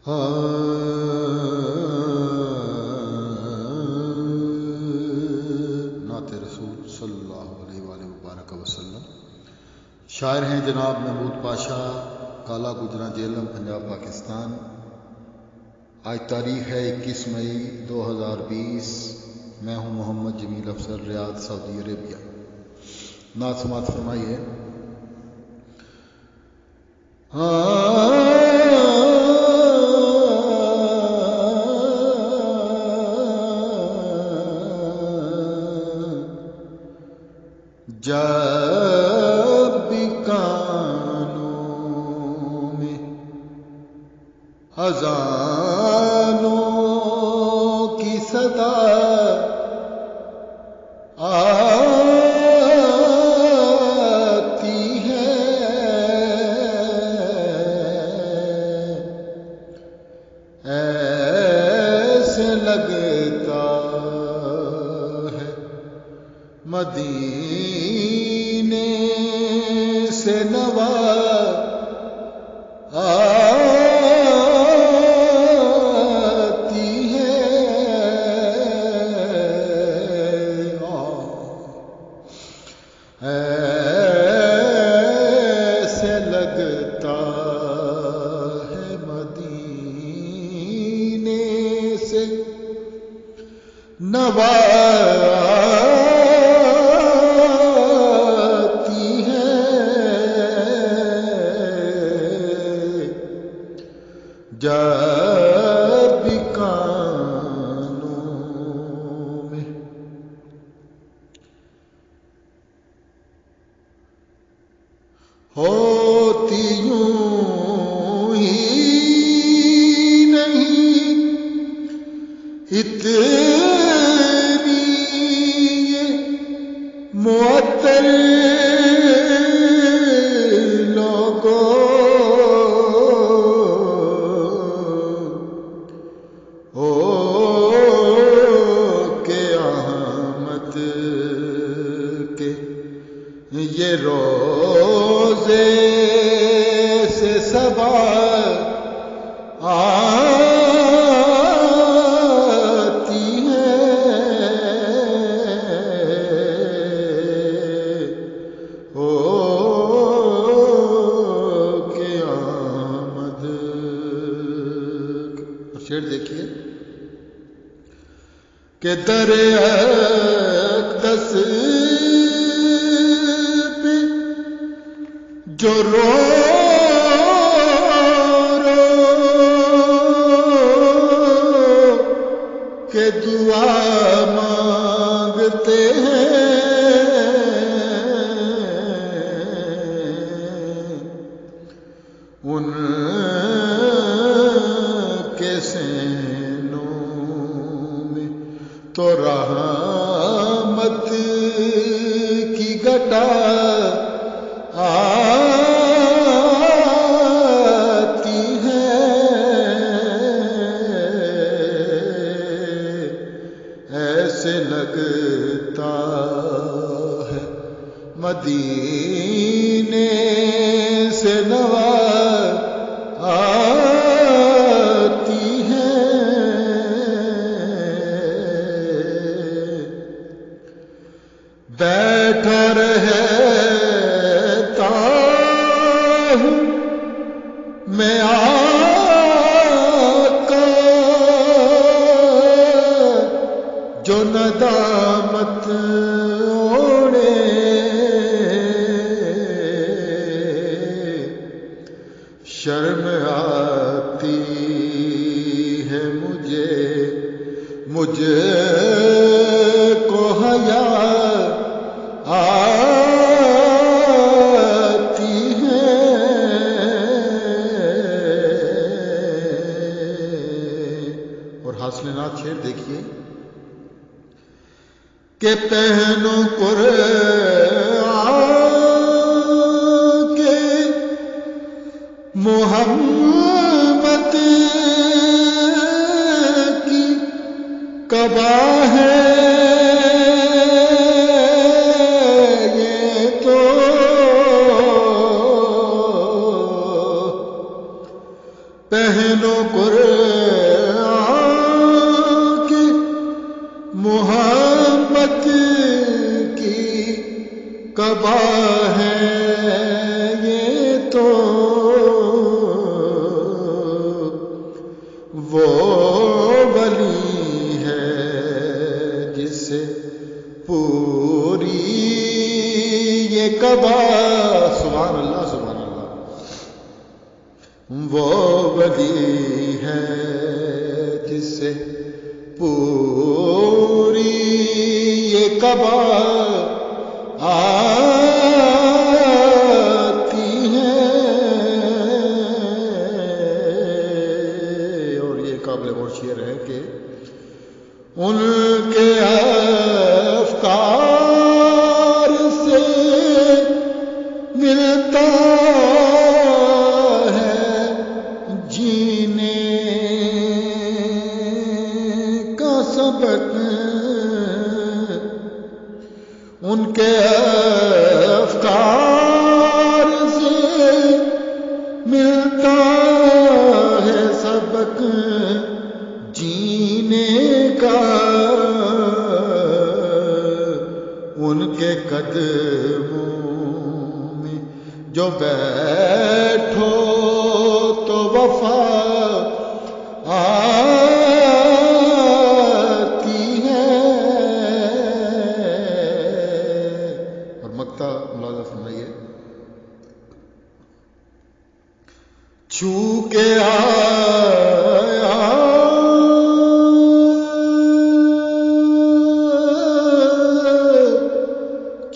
نعت رسول صلی اللہ علیہ وآلہ وبارک وسلم۔ شاعر ہیں جناب محمود پاشا، کالا گجراں جیلم، پنجاب، پاکستان۔ آج تاریخ ہے 21 مئی 2020۔ میں ہوں محمد جمیل افسر، ریاض، سعودی عربیہ۔ نعت سماعت فرمائیے۔ جب بھی کانوں میں اذانوں کی صدا آتی ہے، ایسے لگتا ہے مدینے سے نوا آتی ہے، ایسے لگتا ہے مدینے سے نوا جب بھی کانوں میں ہوتی یوں ہی نہیں اتنی یہ معطل یہ روزے سے صبا آتی ہے، قیامت۔ شعر دیکھیے کہ در اقدس جو رو رو کہ دعا مانگتے ہیں، ان کے سینوں میں تو رحمت کی گھٹا آتی ہے، ایسے لگتا ہے مدینے سے نوا آتی ہے، بیٹھا رہے میں آقا جو ندامت اوڑھے، شرم آتی ہے مجھے کو حیا آتی ہے، اور حاصل نعت شعر دیکھیے کہ پہنو قرآن کے محمد کی قبا ہے یہ تو، پہنو قرآن وہ ولی ہے جس سے پوری یہ کعبہ آتی ہے، اور یہ قابل غور شعر ہے کہ ان کے افکار سے ملتا ہے جینے کا سبق، ان کے افکار سے ملتا ہے سبق جینے کا، ان کے قدموں میں جو بیٹھو تو وفا آتی ہے، اور مقطع ملاحظہ فرمائیے، چھو کے آیا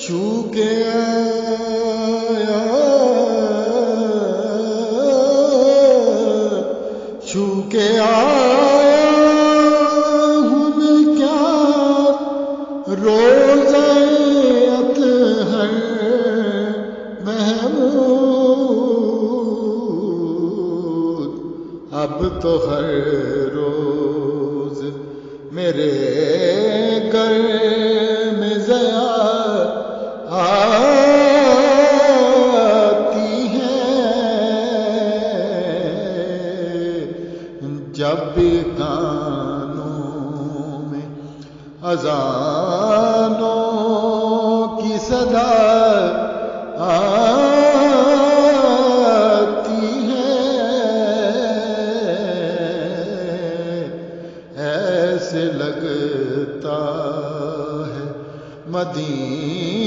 چھو کے آیا چھو کے آیا ہوں میں کیا روزہ اطہر محمود، اب تو ہر روز میرے گھر میں ضیا آتی ہے، جب بھی کانوں میں اذانوں کی صدا آتی ہے، ایسے لگتا ہے مدینہ